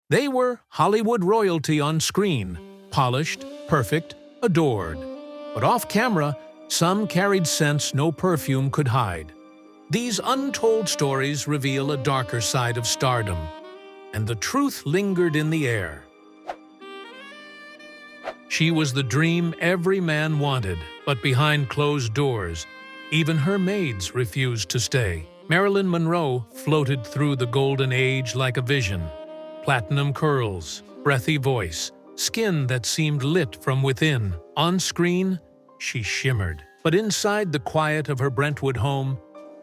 They were Hollywood royalty on screen, polished, perfect, adored. But off-camera, some carried scents no perfume could hide. These untold stories reveal a darker side of stardom, and the truth lingered in the air. She was the dream every man wanted, but behind closed doors, even her maids refused to stay. Marilyn Monroe floated through the golden age like a vision. Platinum curls, breathy voice, skin that seemed lit from within. On screen, she shimmered. But inside the quiet of her Brentwood home,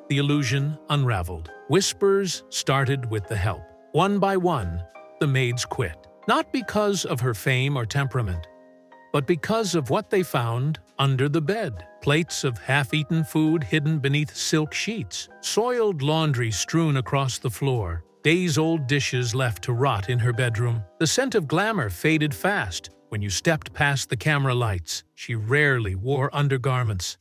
the illusion unraveled. Whispers started with the help. One by one, the maids quit. Not because of her fame or temperament, but because of what they found under the bed. Plates of half-eaten food hidden beneath silk sheets, soiled laundry strewn across the floor, days-old dishes left to rot in her bedroom. The scent of glamour faded fast when you stepped past the camera lights. She rarely wore undergarments.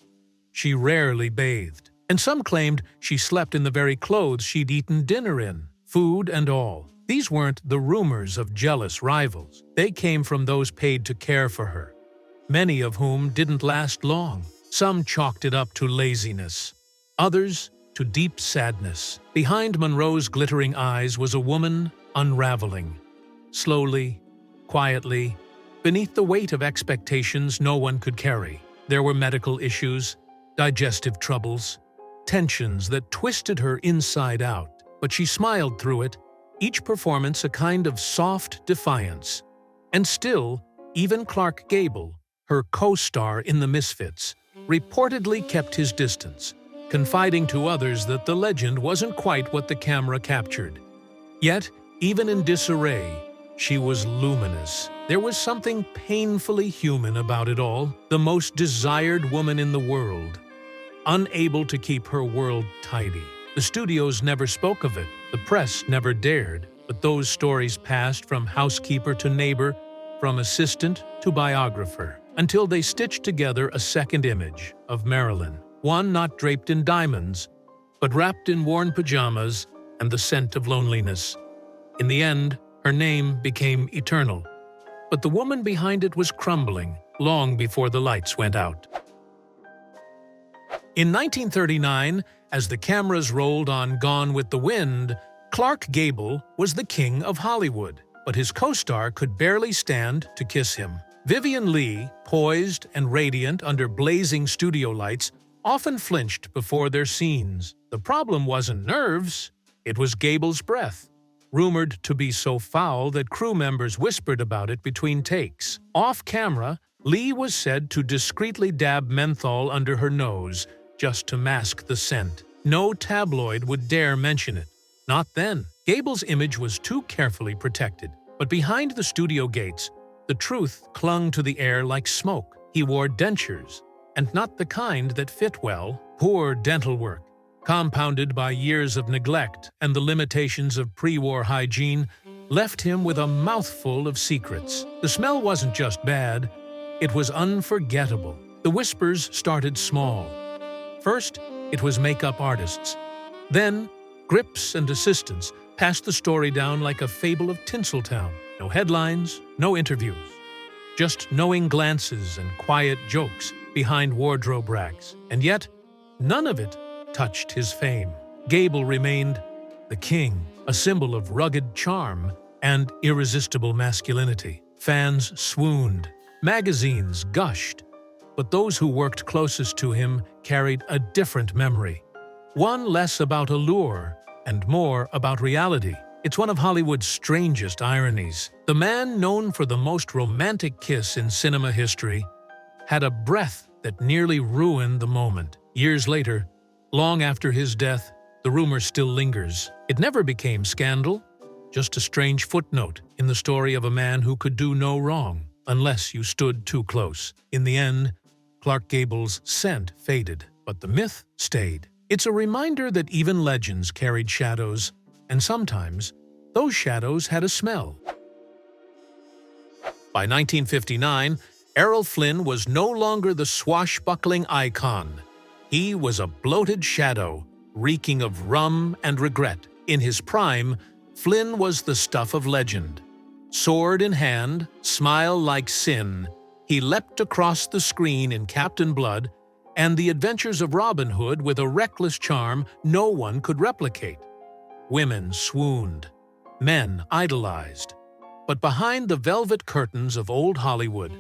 She rarely bathed. And some claimed she slept in the very clothes she'd eaten dinner in, food and all. These weren't the rumors of jealous rivals. They came from those paid to care for her, many of whom didn't last long. Some chalked it up to laziness, others to deep sadness. Behind Monroe's glittering eyes was a woman unraveling, slowly, quietly, beneath the weight of expectations no one could carry. There were medical issues, digestive troubles, tensions that twisted her inside out. But she smiled through it, each performance a kind of soft defiance. And still, even Clark Gable, her co-star in The Misfits, reportedly kept his distance, confiding to others that the legend wasn't quite what the camera captured. Yet, even in disarray, she was luminous. There was something painfully human about it all. The most desired woman in the world, unable to keep her world tidy. The studios never spoke of it, the press never dared, but those stories passed from housekeeper to neighbor, from assistant to biographer, until they stitched together a second image of Marilyn, one not draped in diamonds, but wrapped in worn pajamas and the scent of loneliness. In the end, her name became eternal, but the woman behind it was crumbling long before the lights went out. In 1939, as the cameras rolled on Gone with the Wind, Clark Gable was the king of Hollywood, but his co-star could barely stand to kiss him. Vivien Leigh, poised and radiant under blazing studio lights, often flinched before their scenes. The problem wasn't nerves, it was Gable's breath, rumored to be so foul that crew members whispered about it between takes. Off-camera, Leigh was said to discreetly dab menthol under her nose, just to mask the scent. No tabloid would dare mention it. Not then. Gable's image was too carefully protected. But behind the studio gates, the truth clung to the air like smoke. He wore dentures, and not the kind that fit well. Poor dental work, compounded by years of neglect and the limitations of pre-war hygiene, left him with a mouthful of secrets. The smell wasn't just bad, it was unforgettable. The whispers started small. First, it was makeup artists. Then, grips and assistants passed the story down like a fable of Tinseltown. No headlines, no interviews. Just knowing glances and quiet jokes behind wardrobe racks. And yet, none of it touched his fame. Gable remained the king, a symbol of rugged charm and irresistible masculinity. Fans swooned. Magazines gushed. But those who worked closest to him carried a different memory. One less about allure and more about reality. It's one of Hollywood's strangest ironies. The man known for the most romantic kiss in cinema history had a breath that nearly ruined the moment. Years later, long after his death, the rumor still lingers. It never became scandal, just a strange footnote in the story of a man who could do no wrong unless you stood too close. In the end, Clark Gable's scent faded, but the myth stayed. It's a reminder that even legends carried shadows, and sometimes those shadows had a smell. By 1959, Errol Flynn was no longer the swashbuckling icon. He was a bloated shadow, reeking of rum and regret. In his prime, Flynn was the stuff of legend. Sword in hand, smile like sin, he leapt across the screen in Captain Blood and The Adventures of Robin Hood with a reckless charm no one could replicate. Women swooned. Men idolized. But behind the velvet curtains of old Hollywood,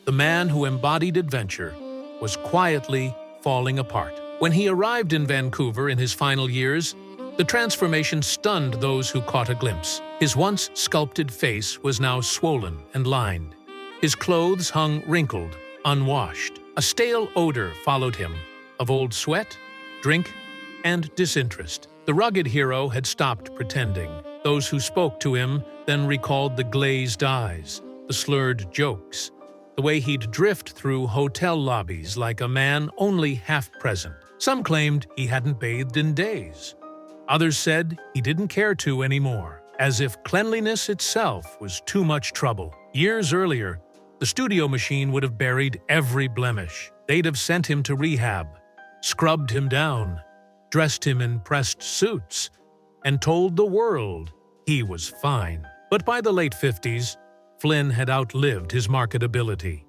the man who embodied adventure was quietly falling apart. When he arrived in Vancouver in his final years, the transformation stunned those who caught a glimpse. His once sculpted face was now swollen and lined. His clothes hung wrinkled, unwashed. A stale odor followed him, of old sweat, drink, and disinterest. The rugged hero had stopped pretending. Those who spoke to him then recalled the glazed eyes, the slurred jokes, the way he'd drift through hotel lobbies like a man only half present. Some claimed he hadn't bathed in days. Others said he didn't care to anymore, as if cleanliness itself was too much trouble. Years earlier, the studio machine would have buried every blemish. They'd have sent him to rehab, scrubbed him down, dressed him in pressed suits, and told the world he was fine. But by the late 50s, Flynn had outlived his marketability.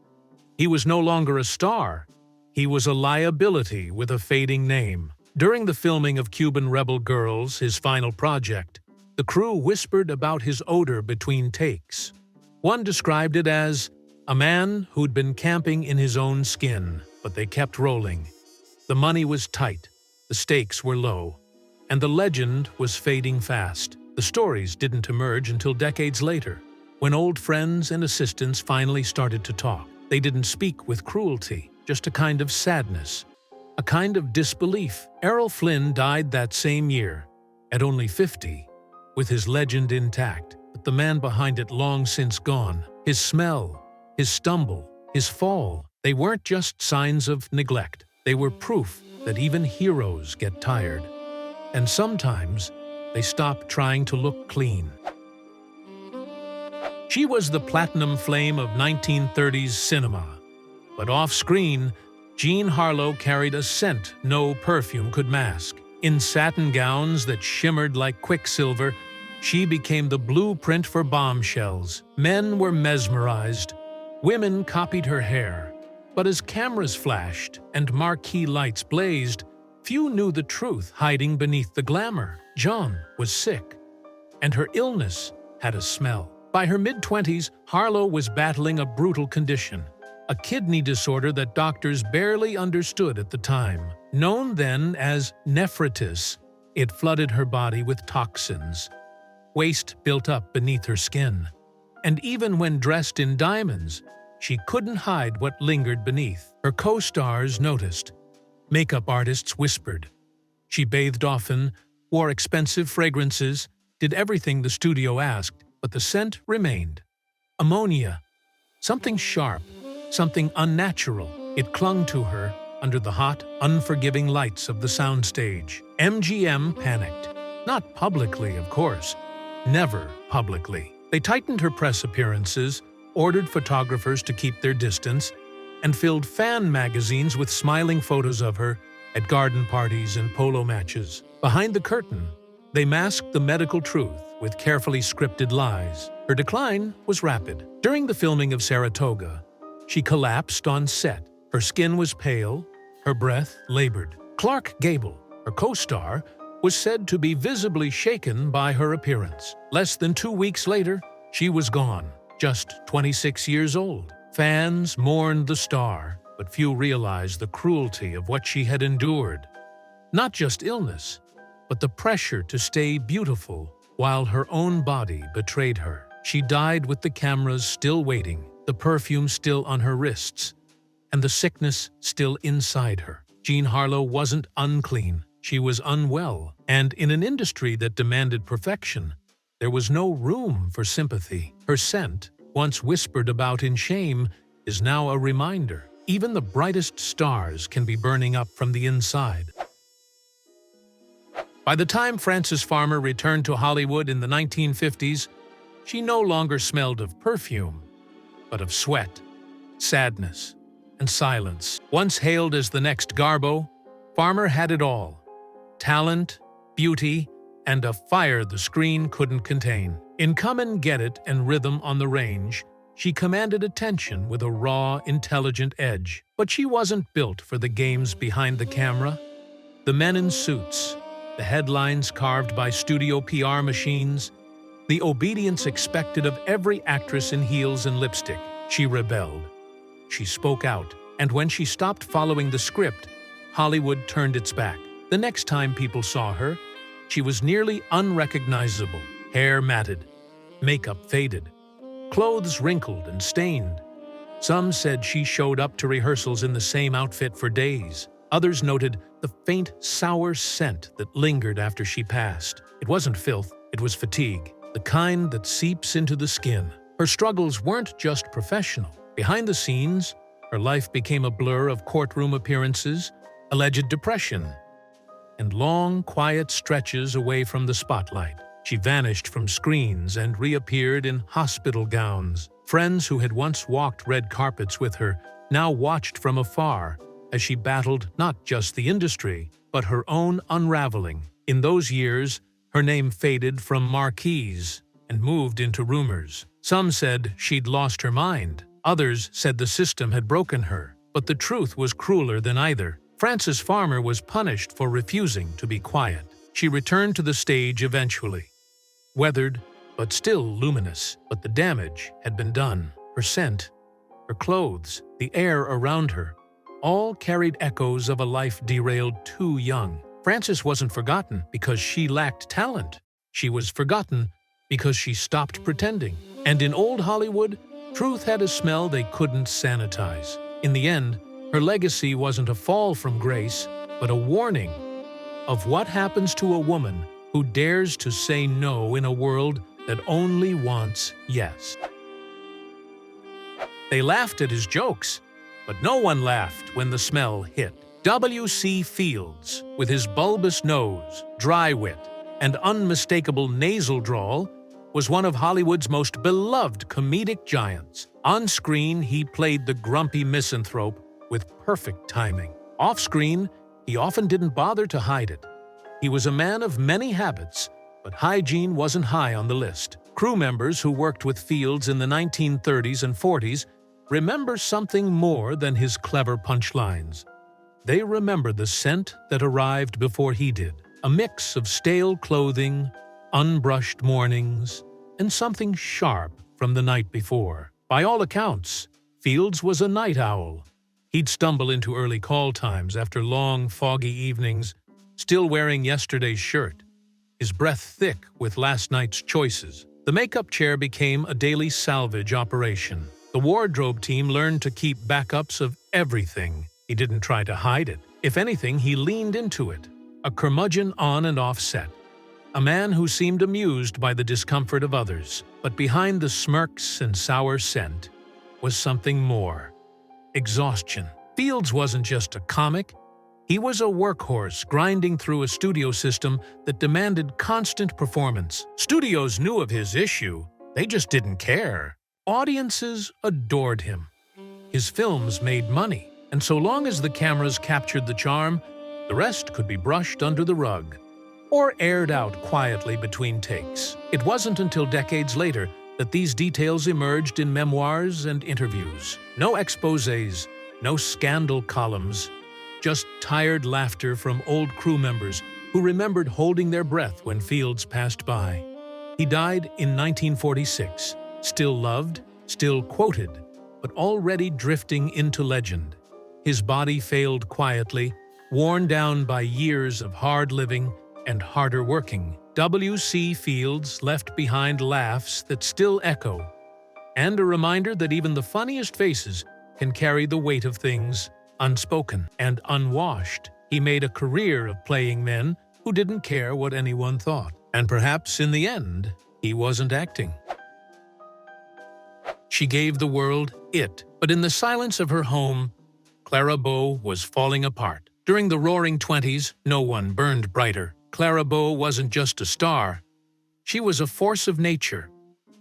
He was no longer a star. He was a liability with a fading name. During the filming of Cuban Rebel Girls, his final project, the crew whispered about his odor between takes. One described it as a man who'd been camping in his own skin, but they kept rolling. The money was tight, the stakes were low, and the legend was fading fast. The stories didn't emerge until decades later, when old friends and assistants finally started to talk. They didn't speak with cruelty, just a kind of sadness, a kind of disbelief. Errol Flynn died that same year, at only 50, with his legend intact, but the man behind it long since gone. His smell, his stumble, his fall, they weren't just signs of neglect. They were proof that even heroes get tired. And sometimes, they stop trying to look clean. She was the platinum flame of 1930s cinema, but off-screen, Jean Harlow carried a scent no perfume could mask. In satin gowns that shimmered like quicksilver, she became the blueprint for bombshells. Men were mesmerized. Women copied her hair. But as cameras flashed and marquee lights blazed, few knew the truth hiding beneath the glamour. Joan was sick, and her illness had a smell. By her mid-20s, Harlow was battling a brutal condition, a kidney disorder that doctors barely understood at the time. Known then as nephritis, it flooded her body with toxins. Waste built up beneath her skin. And even when dressed in diamonds, she couldn't hide what lingered beneath. Her co-stars noticed. Makeup artists whispered. She bathed often, wore expensive fragrances, did everything the studio asked, but the scent remained. Ammonia. Something sharp, something unnatural. It clung to her under the hot, unforgiving lights of the soundstage. MGM panicked. Not publicly, of course. Never publicly. They tightened her press appearances, ordered photographers to keep their distance, and filled fan magazines with smiling photos of her at garden parties and polo matches. Behind the curtain, they masked the medical truth with carefully scripted lies. Her decline was rapid. During the filming of Saratoga, she collapsed on set. Her skin was pale, her breath labored. Clark Gable, her co-star, was said to be visibly shaken by her appearance. Less than 2 weeks later, she was gone, just 26 years old. Fans mourned the star, but few realized the cruelty of what she had endured. Not just illness, but the pressure to stay beautiful while her own body betrayed her. She died with the cameras still waiting, the perfume still on her wrists, and the sickness still inside her. Jean Harlow wasn't unclean. She was unwell, and in an industry that demanded perfection, there was no room for sympathy. Her scent, once whispered about in shame, is now a reminder. Even the brightest stars can be burning up from the inside. By the time Frances Farmer returned to Hollywood in the 1950s, she no longer smelled of perfume, but of sweat, sadness, and silence. Once hailed as the next Garbo, Farmer had it all: talent, beauty, and a fire the screen couldn't contain. In Come and Get It and Rhythm on the Range, she commanded attention with a raw, intelligent edge. But she wasn't built for the games behind the camera. The men in suits, the headlines carved by studio PR machines, the obedience expected of every actress in heels and lipstick. She rebelled. She spoke out. And when she stopped following the script, Hollywood turned its back. The next time people saw her, she was nearly unrecognizable. Hair matted, makeup faded, clothes wrinkled and stained. Some said she showed up to rehearsals in the same outfit for days. Others noted the faint, sour scent that lingered after she passed. It wasn't filth, it was fatigue, the kind that seeps into the skin. Her struggles weren't just professional. Behind the scenes, her life became a blur of courtroom appearances, alleged depression, and long, quiet stretches away from the spotlight. She vanished from screens and reappeared in hospital gowns. Friends who had once walked red carpets with her now watched from afar as she battled not just the industry, but her own unraveling. In those years, her name faded from marquees and moved into rumors. Some said she'd lost her mind. Others said the system had broken her. But the truth was crueler than either. Frances Farmer was punished for refusing to be quiet. She returned to the stage eventually. Weathered, but still luminous. But the damage had been done. Her scent, her clothes, the air around her, all carried echoes of a life derailed too young. Frances wasn't forgotten because she lacked talent. She was forgotten because she stopped pretending. And in old Hollywood, truth had a smell they couldn't sanitize. In the end, her legacy wasn't a fall from grace, but a warning of what happens to a woman who dares to say no in a world that only wants yes. They laughed at his jokes, but no one laughed when the smell hit. W.C. Fields, with his bulbous nose, dry wit, and unmistakable nasal drawl, was one of Hollywood's most beloved comedic giants. On screen, he played the grumpy misanthrope with perfect timing. Off-screen, he often didn't bother to hide it. He was a man of many habits, but hygiene wasn't high on the list. Crew members who worked with Fields in the 1930s and 40s remember something more than his clever punchlines. They remember the scent that arrived before he did, a mix of stale clothing, unbrushed mornings, and something sharp from the night before. By all accounts, Fields was a night owl. He'd stumble into early call times after long, foggy evenings, still wearing yesterday's shirt, his breath thick with last night's choices. The makeup chair became a daily salvage operation. The wardrobe team learned to keep backups of everything. He didn't try to hide it. If anything, he leaned into it. A curmudgeon on and off set. A man who seemed amused by the discomfort of others. But behind the smirks and sour scent was something more. Exhaustion. Fields wasn't just a comic. He was a workhorse grinding through a studio system that demanded constant performance. Studios knew of his issue. They just didn't care. Audiences adored him. His films made money, and so long as the cameras captured the charm, the rest could be brushed under the rug or aired out quietly between takes. It wasn't until decades later that these details emerged in memoirs and interviews. No exposés, no scandal columns, just tired laughter from old crew members who remembered holding their breath when Fields passed by. He died in 1946, still loved, still quoted, but already drifting into legend. His body failed quietly, worn down by years of hard living and harder working. W.C. Fields left behind laughs that still echo, and a reminder that even the funniest faces can carry the weight of things unspoken and unwashed. He made a career of playing men who didn't care what anyone thought. And perhaps in the end, he wasn't acting. She gave the world it, but in the silence of her home, Clara Bow was falling apart. During the Roaring '20s, no one burned brighter. Clara Bow wasn't just a star. She was a force of nature,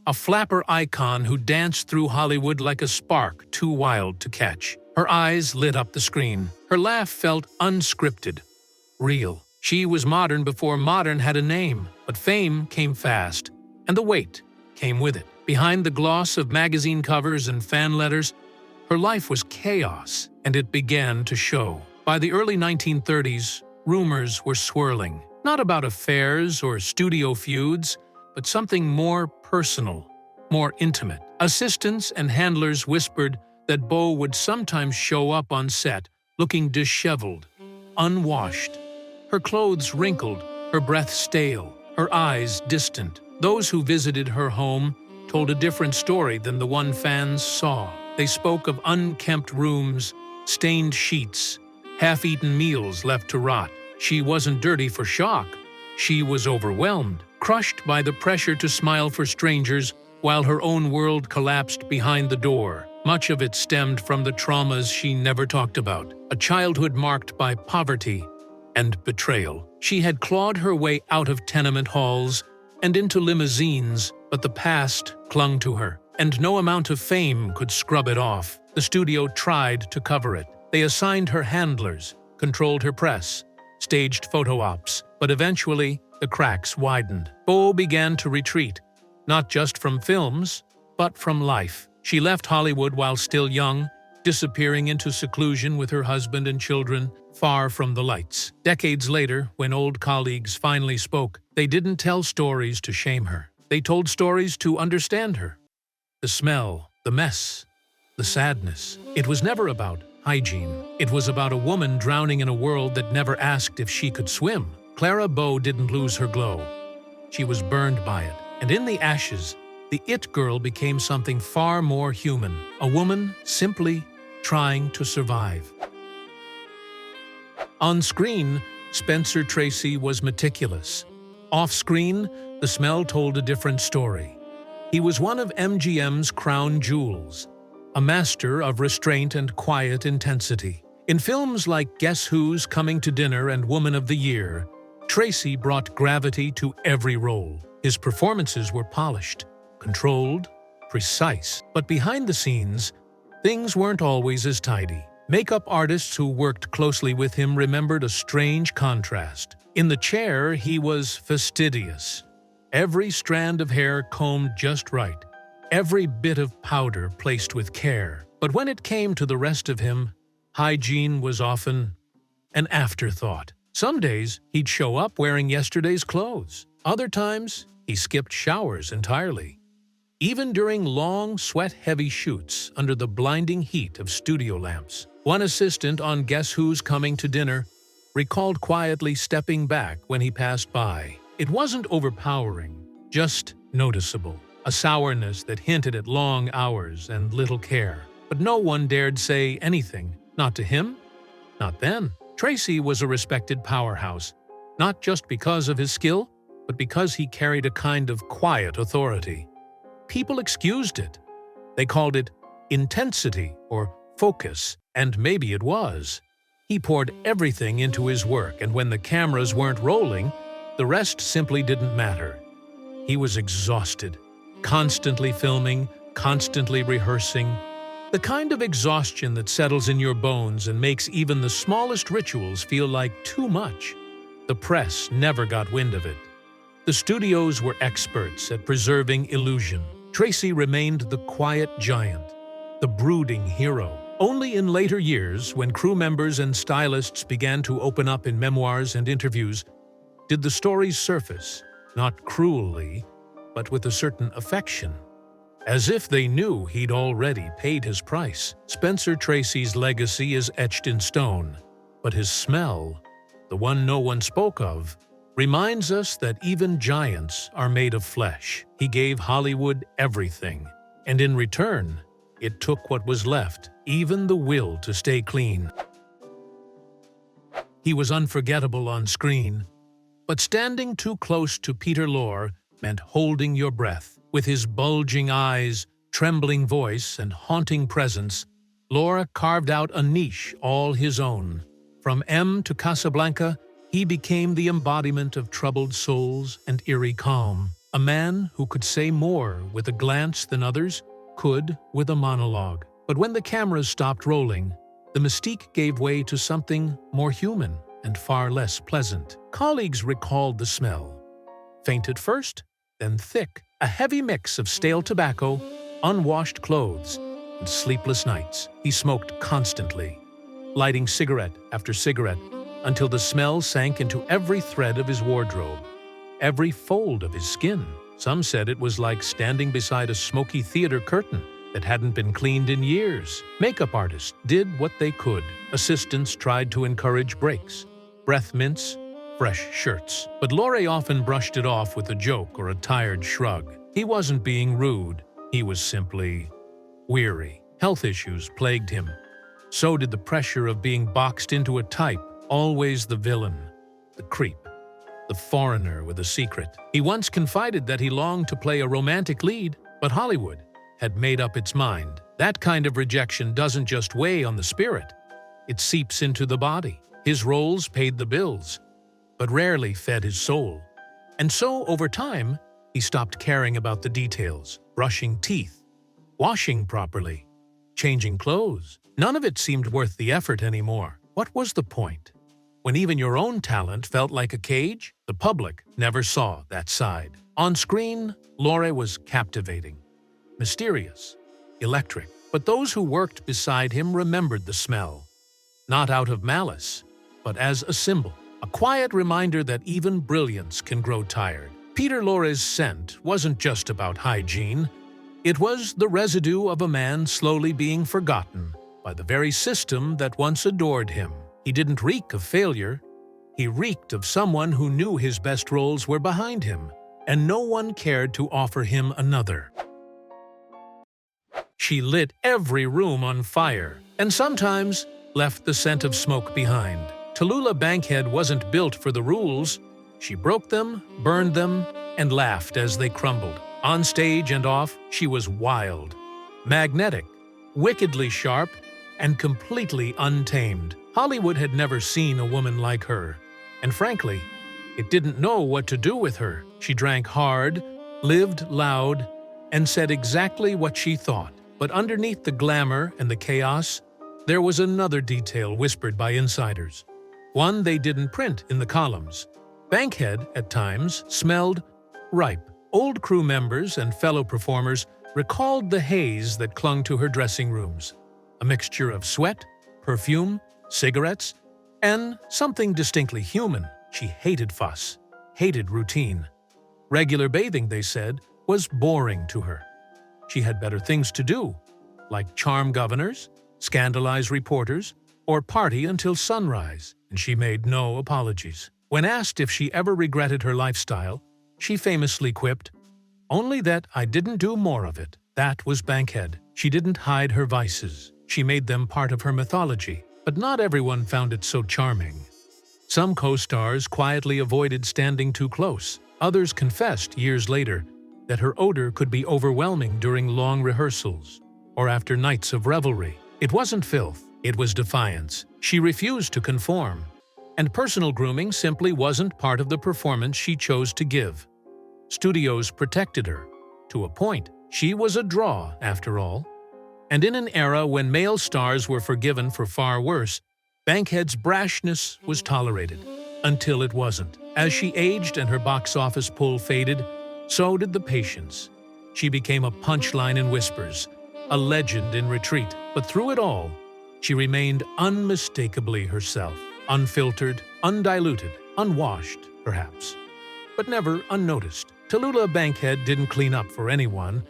a flapper icon who danced through Hollywood like a spark too wild to catch. Her eyes lit up the screen. Her laugh felt unscripted, real. She was modern before modern had a name, but fame came fast, and the weight came with it. Behind the gloss of magazine covers and fan letters, her life was chaos, and it began to show. By the early 1930s, rumors were swirling, not about affairs or studio feuds, but something more personal, more intimate. Assistants and handlers whispered that Bow would sometimes show up on set looking disheveled, unwashed, her clothes wrinkled, her breath stale, her eyes distant. Those who visited her home told a different story than the one fans saw. They spoke of unkempt rooms, stained sheets, half-eaten meals left to rot. She wasn't dirty for shock. She was overwhelmed, crushed by the pressure to smile for strangers while her own world collapsed behind the door. Much of it stemmed from the traumas she never talked about, a childhood marked by poverty and betrayal. She had clawed her way out of tenement halls and into limousines, but the past clung to her, and no amount of fame could scrub it off. The studio tried to cover it. They assigned her handlers, controlled her press, staged photo ops, but eventually the cracks widened. Bow began to retreat, not just from films, but from life. She left Hollywood while still young, disappearing into seclusion with her husband and children, far from the lights. Decades later, when old colleagues finally spoke, they didn't tell stories to shame her. They told stories to understand her. The smell, the mess, the sadness. It was never about hygiene. It was about a woman drowning in a world that never asked if she could swim. Clara Bow didn't lose her glow. She was burned by it. And in the ashes, the it girl became something far more human. A woman simply trying to survive. On screen, Spencer Tracy was meticulous. Off-screen, the smell told a different story. He was one of MGM's crown jewels, a master of restraint and quiet intensity. In films like Guess Who's Coming to Dinner and Woman of the Year, Tracy brought gravity to every role. His performances were polished, controlled, precise. But behind the scenes, things weren't always as tidy. Makeup artists who worked closely with him remembered a strange contrast. In the chair, he was fastidious. Every strand of hair combed just right, every bit of powder placed with care. But when it came to the rest of him, hygiene was often an afterthought. Some days, he'd show up wearing yesterday's clothes. Other times, he skipped showers entirely. Even during long, sweat-heavy shoots under the blinding heat of studio lamps. One assistant on Guess Who's Coming to Dinner recalled quietly stepping back when he passed by. It wasn't overpowering, just noticeable. A sourness that hinted at long hours and little care. But no one dared say anything. Not to him, not then. Tracy was a respected powerhouse, not just because of his skill, but because he carried a kind of quiet authority. People excused it. They called it intensity or focus, and maybe it was. He poured everything into his work, and when the cameras weren't rolling, the rest simply didn't matter. He was exhausted, constantly filming, constantly rehearsing. The kind of exhaustion that settles in your bones and makes even the smallest rituals feel like too much. The press never got wind of it. The studios were experts at preserving illusion. Tracy remained the quiet giant, the brooding hero. Only in later years, when crew members and stylists began to open up in memoirs and interviews, did the stories surface, not cruelly, but with a certain affection. As if they knew he'd already paid his price. Spencer Tracy's legacy is etched in stone, but his smell, the one no one spoke of, reminds us that even giants are made of flesh. He gave Hollywood everything, and in return, it took what was left, even the will to stay clean. He was unforgettable on screen, but standing too close to Peter Lorre meant holding your breath. With his bulging eyes, trembling voice, and haunting presence, Lorre carved out a niche all his own. From M to Casablanca, he became the embodiment of troubled souls and eerie calm. A man who could say more with a glance than others could with a monologue. But when the cameras stopped rolling, the mystique gave way to something more human and far less pleasant. Colleagues recalled the smell. Faint at first, then thick, a heavy mix of stale tobacco, unwashed clothes, and sleepless nights. He smoked constantly, lighting cigarette after cigarette, until the smell sank into every thread of his wardrobe, every fold of his skin. Some said it was like standing beside a smoky theater curtain that hadn't been cleaned in years. Makeup artists did what they could. Assistants tried to encourage breaks, breath mints, fresh shirts. But Lorre often brushed it off with a joke or a tired shrug. He wasn't being rude. He was simply weary. Health issues plagued him. So did the pressure of being boxed into a type, always the villain, the creep, the foreigner with a secret. He once confided that he longed to play a romantic lead, but Hollywood had made up its mind. That kind of rejection doesn't just weigh on the spirit, it seeps into the body. His roles paid the bills, but rarely fed his soul. And so, over time, he stopped caring about the details, brushing teeth, washing properly, changing clothes. None of it seemed worth the effort anymore. What was the point? When even your own talent felt like a cage, the public never saw that side. On screen, Lorre was captivating, mysterious, electric. But those who worked beside him remembered the smell, not out of malice, but as a symbol, a quiet reminder that even brilliance can grow tired. Peter Lorre's scent wasn't just about hygiene. It was the residue of a man slowly being forgotten by the very system that once adored him. He didn't reek of failure. He reeked of someone who knew his best roles were behind him, and no one cared to offer him another. She lit every room on fire, and sometimes left the scent of smoke behind. Tallulah Bankhead wasn't built for the rules. She broke them, burned them, and laughed as they crumbled. On stage and off, she was wild, magnetic, wickedly sharp, and completely untamed. Hollywood had never seen a woman like her, and frankly, it didn't know what to do with her. She drank hard, lived loud, and said exactly what she thought. But underneath the glamour and the chaos, there was another detail whispered by insiders, one they didn't print in the columns. Bankhead, at times, smelled ripe. Old crew members and fellow performers recalled the haze that clung to her dressing rooms, a mixture of sweat, perfume, cigarettes, and something distinctly human. She hated fuss, hated routine. Regular bathing, they said, was boring to her. She had better things to do, like charm governors, scandalize reporters, or party until sunrise, and she made no apologies. When asked if she ever regretted her lifestyle, she famously quipped, "Only that I didn't do more of it." That was Bankhead. She didn't hide her vices. She made them part of her mythology. But not everyone found it so charming. Some co-stars quietly avoided standing too close. Others confessed years later that her odor could be overwhelming during long rehearsals or after nights of revelry. It wasn't filth, it was defiance. She refused to conform, and personal grooming simply wasn't part of the performance she chose to give. Studios protected her. To a point, she was a draw, after all. And in an era when male stars were forgiven for far worse, Bankhead's brashness was tolerated, until it wasn't. As she aged and her box office pull faded, so did the patience. She became a punchline in whispers, a legend in retreat. But through it all, she remained unmistakably herself, unfiltered, undiluted, unwashed, perhaps, but never unnoticed. Tallulah Bankhead didn't clean up for anyone,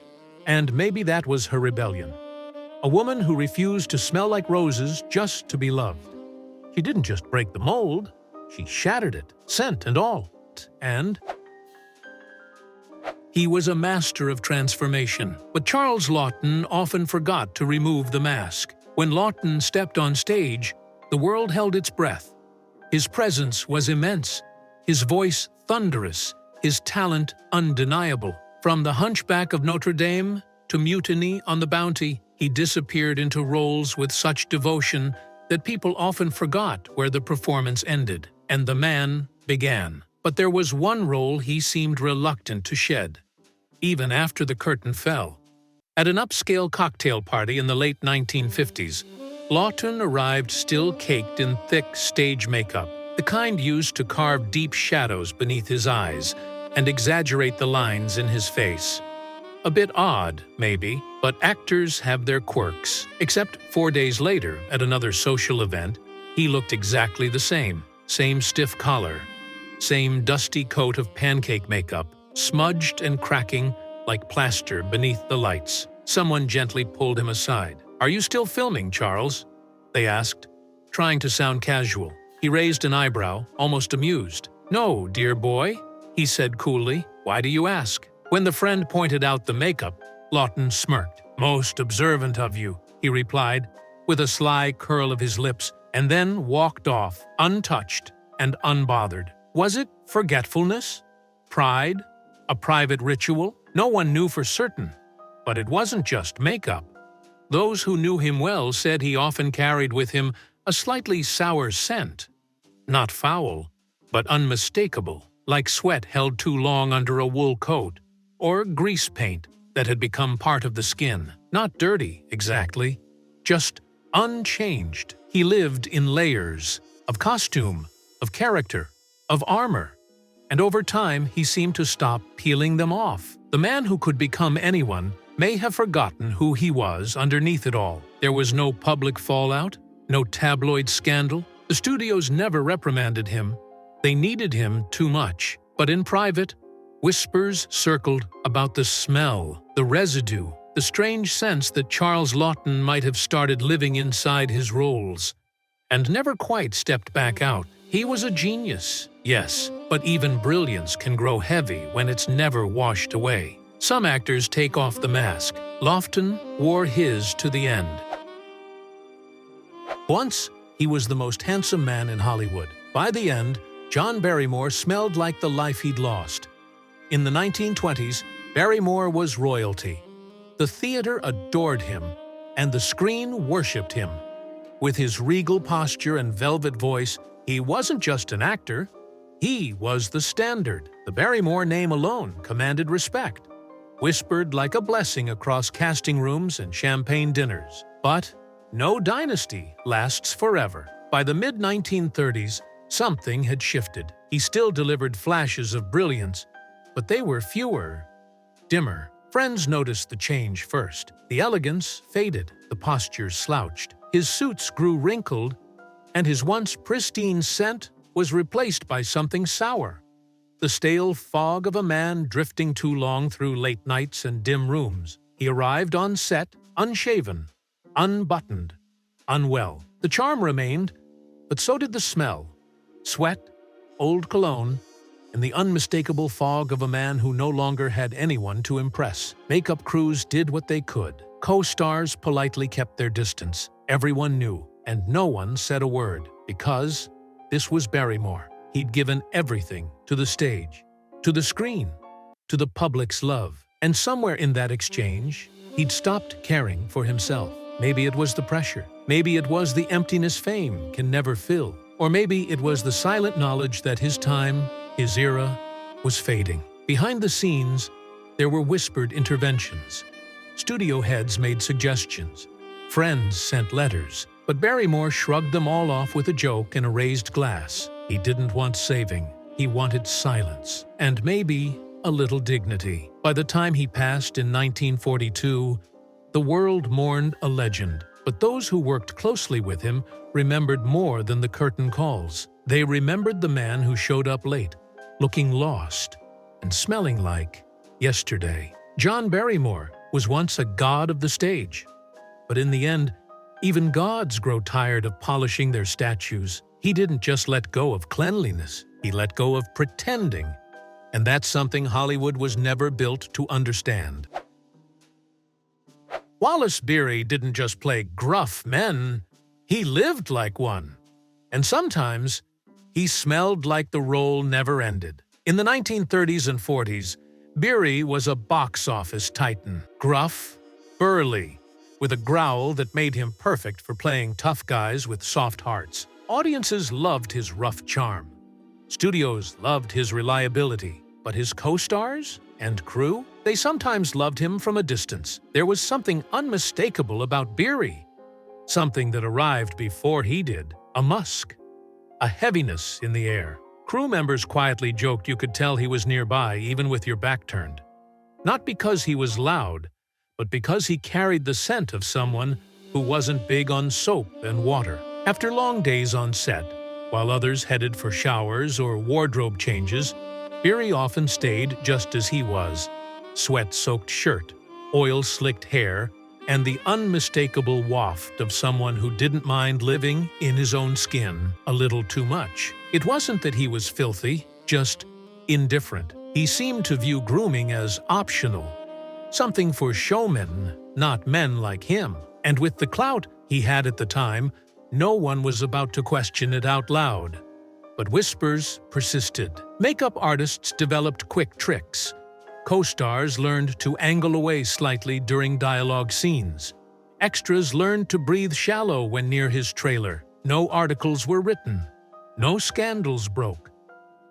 and maybe that was her rebellion. A woman who refused to smell like roses just to be loved. She didn't just break the mold, she shattered it, scent and all. And he was a master of transformation. But Charles Laughton often forgot to remove the mask. When Laughton stepped on stage, the world held its breath. His presence was immense, his voice thunderous, his talent undeniable. From The Hunchback of Notre Dame to Mutiny on the Bounty, he disappeared into roles with such devotion that people often forgot where the performance ended and the man began. But there was one role he seemed reluctant to shed, even after the curtain fell. At an upscale cocktail party in the late 1950s, Laughton arrived still caked in thick stage makeup. the kind used to carve deep shadows beneath his eyes and exaggerate the lines in his face. A bit odd, maybe, but actors have their quirks. Except 4 days later, at another social event, he looked exactly the same. Same stiff collar, same dusty coat of pancake makeup, smudged and cracking like plaster beneath the lights. Someone gently pulled him aside. "Are you still filming, Charles?" they asked, trying to sound casual. He raised an eyebrow, almost amused. "No, dear boy," he said coolly. "Why do you ask?" When the friend pointed out the makeup, Laughton smirked. "Most observant of you," he replied, with a sly curl of his lips, and then walked off, untouched and unbothered. Was it forgetfulness? Pride? A private ritual? No one knew for certain. But it wasn't just makeup. Those who knew him well said he often carried with him a slightly sour scent. Not foul, but unmistakable, like sweat held too long under a wool coat, or grease paint that had become part of the skin. Not dirty, exactly, just unchanged. He lived in layers of costume, of character, of armor, and over time he seemed to stop peeling them off. The man who could become anyone may have forgotten who he was underneath it all. There was no public fallout, no tabloid scandal. The studios never reprimanded him. They needed him too much. But in private, whispers circled about the smell, the residue, the strange sense that Charles Laughton might have started living inside his roles and never quite stepped back out. He was a genius, yes, but even brilliance can grow heavy when it's never washed away. Some actors take off the mask. Laughton wore his to the end. Once, he was the most handsome man in Hollywood. By the end, John Barrymore smelled like the life he'd lost. In the 1920s, Barrymore was royalty. The theater adored him, and the screen worshipped him. With his regal posture and velvet voice, he wasn't just an actor, he was the standard. The Barrymore name alone commanded respect, whispered like a blessing across casting rooms and champagne dinners. But no dynasty lasts forever. By the mid-1930s, something had shifted. He still delivered flashes of brilliance, but they were fewer, dimmer. Friends noticed the change first. The elegance faded, the posture slouched. His suits grew wrinkled, and his once pristine scent was replaced by something sour. The stale fog of a man drifting too long through late nights and dim rooms. He arrived on set, unshaven, unbuttoned, unwell. The charm remained, but so did the smell. Sweat, old cologne, and the unmistakable fog of a man who no longer had anyone to impress. Makeup crews did what they could. Co-stars politely kept their distance. Everyone knew, and no one said a word, because this was Barrymore. He'd given everything to the stage, to the screen, to the public's love. And somewhere in that exchange, he'd stopped caring for himself. Maybe it was the pressure. Maybe it was the emptiness fame can never fill. Or maybe it was the silent knowledge that his time, his era, was fading. Behind the scenes, there were whispered interventions. Studio heads made suggestions. Friends sent letters. But Barrymore shrugged them all off with a joke and a raised glass. He didn't want saving. He wanted silence. And maybe a little dignity. By the time he passed in 1942, the world mourned a legend. But those who worked closely with him remembered more than the curtain calls. They remembered the man who showed up late, looking lost and smelling like yesterday. John Barrymore was once a god of the stage. But in the end, even gods grow tired of polishing their statues. He didn't just let go of cleanliness, he let go of pretending. And that's something Hollywood was never built to understand. Wallace Beery didn't just play gruff men, he lived like one. And sometimes, he smelled like the role never ended. In the 1930s and 40s, Beery was a box office titan. Gruff, burly, with a growl that made him perfect for playing tough guys with soft hearts. Audiences loved his rough charm. Studios loved his reliability. But his co-stars and crew, they sometimes loved him from a distance. There was something unmistakable about Beery. Something that arrived before he did. A musk. a heaviness in the air. Crew members quietly joked you could tell he was nearby even with your back turned. Not because he was loud, but because he carried the scent of someone who wasn't big on soap and water. After long days on set, while others headed for showers or wardrobe changes, Beery often stayed just as he was. Sweat-soaked shirt, oil-slicked hair, and the unmistakable waft of someone who didn't mind living in his own skin a little too much. It wasn't that he was filthy, just indifferent. He seemed to view grooming as optional, something for showmen, not men like him. And with the clout he had at the time, no one was about to question it out loud. But whispers persisted. Makeup artists developed quick tricks. Co-stars learned to angle away slightly during dialogue scenes. Extras learned to breathe shallow when near his trailer. No articles were written. No scandals broke.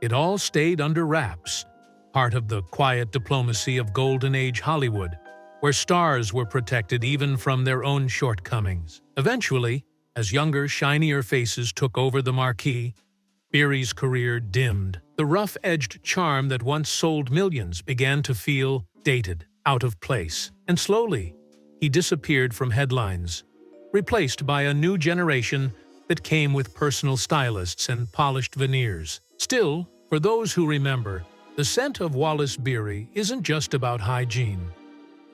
It all stayed under wraps, part of the quiet diplomacy of Golden Age Hollywood, where stars were protected even from their own shortcomings. Eventually, as younger, shinier faces took over the marquee, Beery's career dimmed. The rough-edged charm that once sold millions began to feel dated, out of place, and slowly, he disappeared from headlines, replaced by a new generation that came with personal stylists and polished veneers. Still, for those who remember, the scent of Wallace Beery isn't just about hygiene.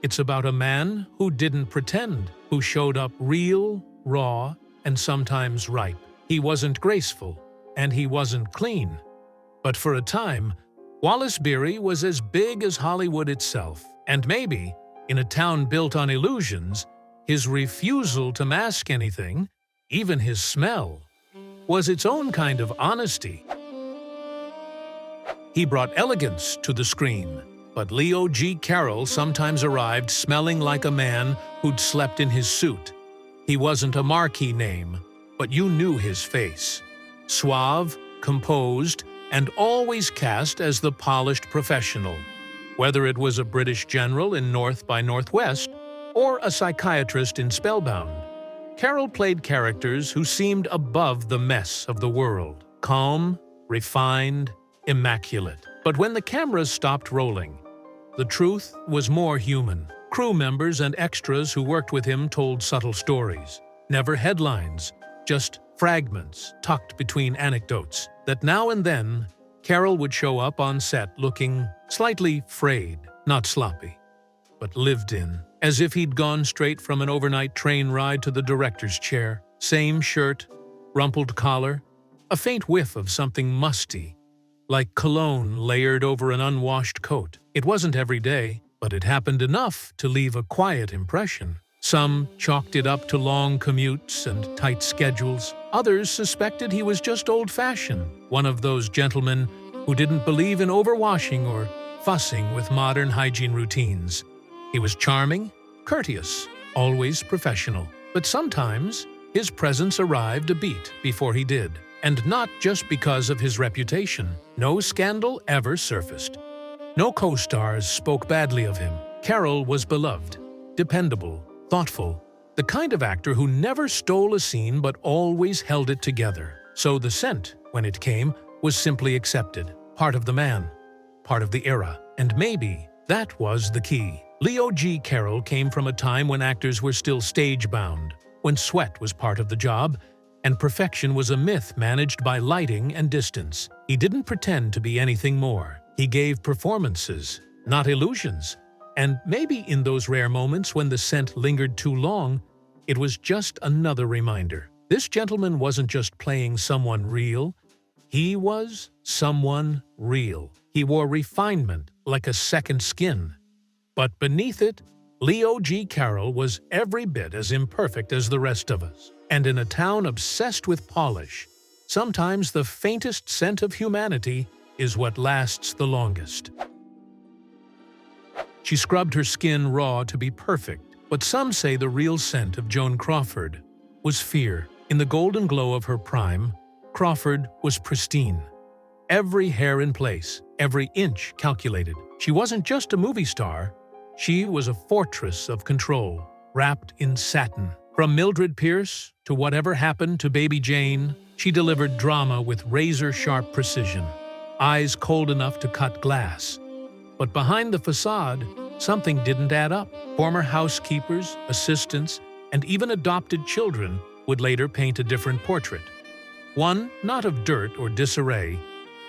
It's about a man who didn't pretend, who showed up real, raw, and sometimes ripe. He wasn't graceful, and he wasn't clean. But for a time, Wallace Beery was as big as Hollywood itself. And maybe, in a town built on illusions, his refusal to mask anything, even his smell, was its own kind of honesty. He brought elegance to the screen, but Leo G. Carroll sometimes arrived smelling like a man who'd slept in his suit. He wasn't a marquee name, but you knew his face. Suave, composed, and always cast as the polished professional. Whether it was a British general in North by Northwest or a psychiatrist in Spellbound, Carroll played characters who seemed above the mess of the world. Calm, refined, immaculate. But when the cameras stopped rolling, the truth was more human. Crew members and extras who worked with him told subtle stories. Never headlines, just fragments tucked between anecdotes that now and then Carroll would show up on set looking slightly frayed, not sloppy, but lived in, as if he'd gone straight from an overnight train ride to the director's chair. Same shirt, rumpled collar, a faint whiff of something musty, like cologne layered over an unwashed coat. It wasn't every day, but it happened enough to leave a quiet impression. Some chalked it up to long commutes and tight schedules. Others suspected he was just old-fashioned, one of those gentlemen who didn't believe in overwashing or fussing with modern hygiene routines. He was charming, courteous, always professional. But sometimes his presence arrived a beat before he did. And not just because of his reputation. No scandal ever surfaced. No co-stars spoke badly of him. Carroll was beloved, dependable, thoughtful, the kind of actor who never stole a scene but always held it together. So the scent, when it came, was simply accepted. Part of the man, part of the era. And maybe that was the key. Leo G. Carroll came from a time when actors were still stage-bound, when sweat was part of the job, and perfection was a myth managed by lighting and distance. He didn't pretend to be anything more. He gave performances, not illusions. And maybe in those rare moments when the scent lingered too long, it was just another reminder. This gentleman wasn't just playing someone real, he was someone real. He wore refinement like a second skin. But beneath it, Leo G. Carroll was every bit as imperfect as the rest of us. And in a town obsessed with polish, sometimes the faintest scent of humanity is what lasts the longest. She scrubbed her skin raw to be perfect, but some say the real scent of Joan Crawford was fear. In the golden glow of her prime, Crawford was pristine. Every hair in place, every inch calculated. She wasn't just a movie star, she was a fortress of control, wrapped in satin. From Mildred Pierce to whatever happened to baby Jane, she delivered drama with razor-sharp precision, eyes cold enough to cut glass. But behind the facade, something didn't add up. Former housekeepers, assistants, and even adopted children would later paint a different portrait. One not of dirt or disarray,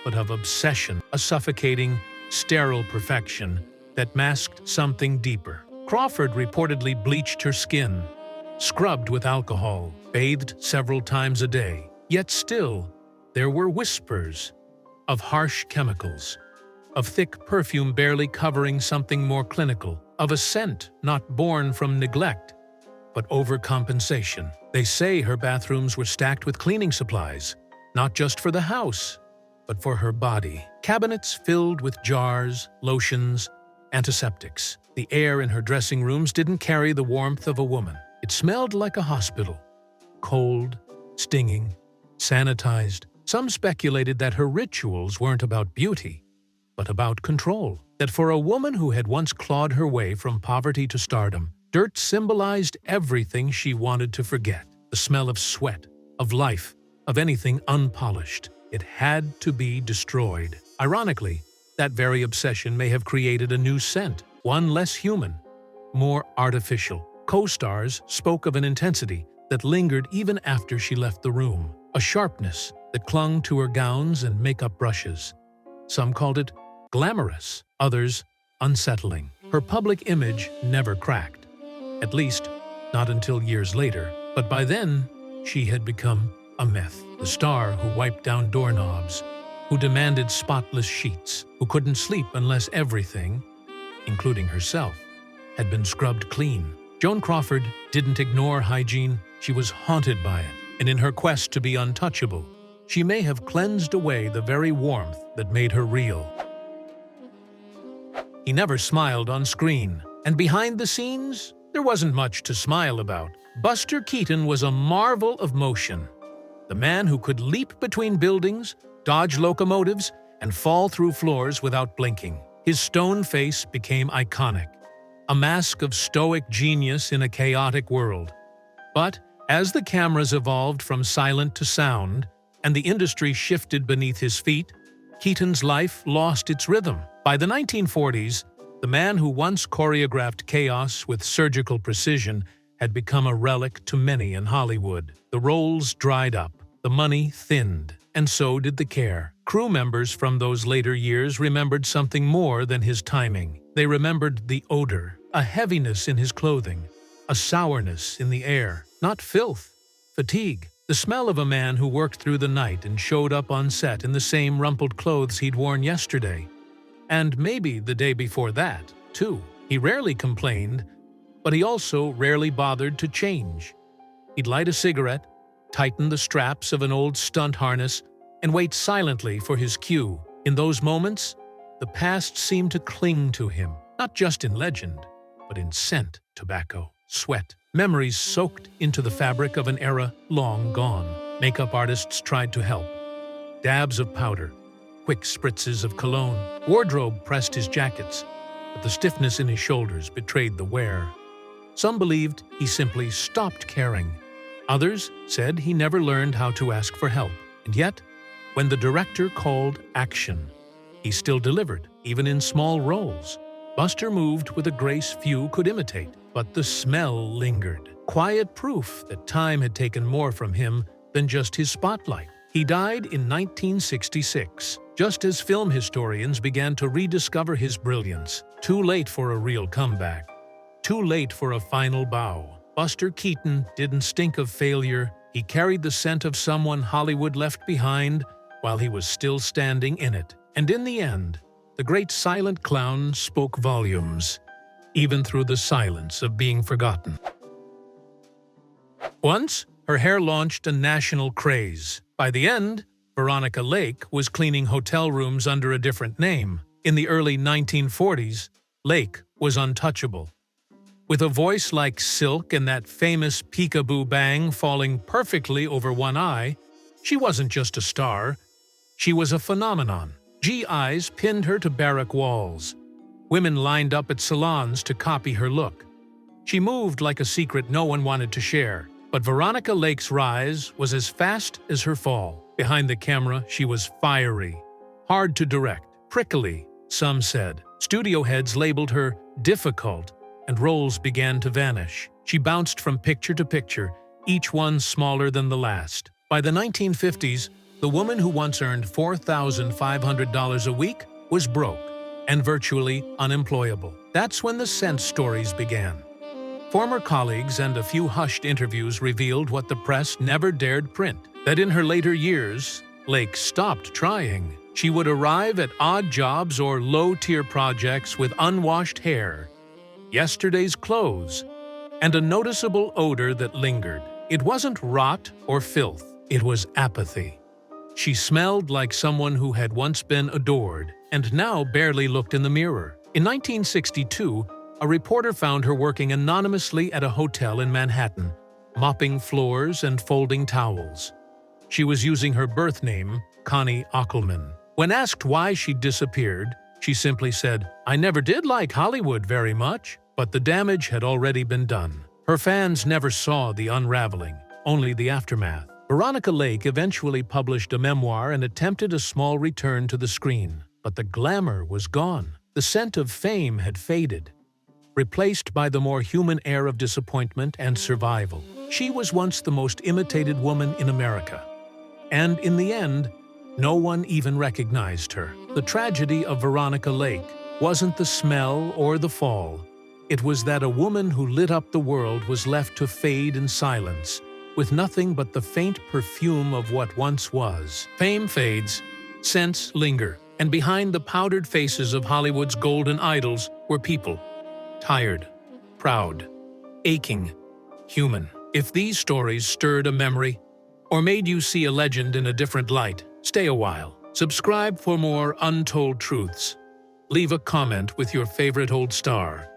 but of obsession, a suffocating, sterile perfection that masked something deeper. Crawford reportedly bleached her skin, scrubbed with alcohol, bathed several times a day. Yet still, there were whispers of harsh chemicals, of thick perfume barely covering something more clinical, of a scent not born from neglect, but overcompensation. They say her bathrooms were stacked with cleaning supplies, not just for the house, but for her body. Cabinets filled with jars, lotions, antiseptics. The air in her dressing rooms didn't carry the warmth of a woman. It smelled like a hospital. Cold, stinging, sanitized. Some speculated that her rituals weren't about beauty, but about control. That for a woman who had once clawed her way from poverty to stardom, dirt symbolized everything she wanted to forget. The smell of sweat, of life, of anything unpolished. It had to be destroyed. Ironically, that very obsession may have created a new scent, one less human, more artificial. Co-stars spoke of an intensity that lingered even after she left the room, a sharpness that clung to her gowns and makeup brushes. Some called it glamorous, others unsettling. Her public image never cracked, at least not until years later. But by then, she had become a myth. The star who wiped down doorknobs, who demanded spotless sheets, who couldn't sleep unless everything, including herself, had been scrubbed clean. Joan Crawford didn't ignore hygiene. She was haunted by it, and in her quest to be untouchable, she may have cleansed away the very warmth that made her real. He never smiled on screen, and behind the scenes, there wasn't much to smile about. Buster Keaton was a marvel of motion. The man who could leap between buildings, dodge locomotives, and fall through floors without blinking. His stone face became iconic, a mask of stoic genius in a chaotic world. But as the cameras evolved from silent to sound, and the industry shifted beneath his feet, Keaton's life lost its rhythm. By the 1940s, the man who once choreographed chaos with surgical precision had become a relic to many in Hollywood. The roles dried up, the money thinned, and so did the care. Crew members from those later years remembered something more than his timing. They remembered the odor, a heaviness in his clothing, a sourness in the air, not filth, fatigue. The smell of a man who worked through the night and showed up on set in the same rumpled clothes he'd worn yesterday. And maybe the day before that, too. He rarely complained, but he also rarely bothered to change. He'd light a cigarette, tighten the straps of an old stunt harness, and wait silently for his cue. In those moments, the past seemed to cling to him, not just in legend, but in scent, tobacco, sweat. Memories soaked into the fabric of an era long gone. Makeup artists tried to help. Dabs of powder, quick spritzes of cologne. Wardrobe pressed his jackets, but the stiffness in his shoulders betrayed the wear. Some believed he simply stopped caring. Others said he never learned how to ask for help. And yet, when the director called action, he still delivered, even in small roles. Buster moved with a grace few could imitate, but the smell lingered. Quiet proof that time had taken more from him than just his spotlight. He died in 1966, just as film historians began to rediscover his brilliance. Too late for a real comeback. Too late for a final bow. Buster Keaton didn't stink of failure. He carried the scent of someone Hollywood left behind while he was still standing in it. And in the end, the great silent clown spoke volumes, even through the silence of being forgotten. Once, her hair launched a national craze. By the end, Veronica Lake was cleaning hotel rooms under a different name. In the early 1940s, Lake was untouchable. With a voice like silk and that famous peekaboo bang falling perfectly over one eye, she wasn't just a star, she was a phenomenon. GIs pinned her to barrack walls. Women lined up at salons to copy her look. She moved like a secret no one wanted to share. But Veronica Lake's rise was as fast as her fall. Behind the camera, she was fiery, hard to direct, prickly, some said. Studio heads labeled her difficult, and roles began to vanish. She bounced from picture to picture, each one smaller than the last. By the 1950s, the woman who once earned $4,500 a week was broke and virtually unemployable. That's when the sense stories began. Former colleagues and a few hushed interviews revealed what the press never dared print, that in her later years, Lake stopped trying. She would arrive at odd jobs or low-tier projects with unwashed hair, yesterday's clothes, and a noticeable odor that lingered. It wasn't rot or filth, it was apathy. She smelled like someone who had once been adored and now barely looked in the mirror. In 1962, a reporter found her working anonymously at a hotel in Manhattan, mopping floors and folding towels. She was using her birth name, Connie Ockelman. When asked why she disappeared, she simply said, "I never did like Hollywood very much." But the damage had already been done. Her fans never saw the unraveling, only the aftermath. Veronica Lake eventually published a memoir and attempted a small return to the screen. But the glamour was gone. The scent of fame had faded, replaced by the more human air of disappointment and survival. She was once the most imitated woman in America. And in the end, no one even recognized her. The tragedy of Veronica Lake wasn't the smell or the fall. It was that a woman who lit up the world was left to fade in silence, with nothing but the faint perfume of what once was. Fame fades, scents linger, and behind the powdered faces of Hollywood's golden idols were people. Tired, proud, aching, human. If these stories stirred a memory or made you see a legend in a different light, stay a while. Subscribe for more untold truths. Leave a comment with your favorite old star.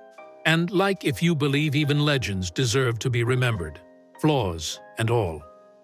And like if you believe even legends deserve to be remembered, flaws and all.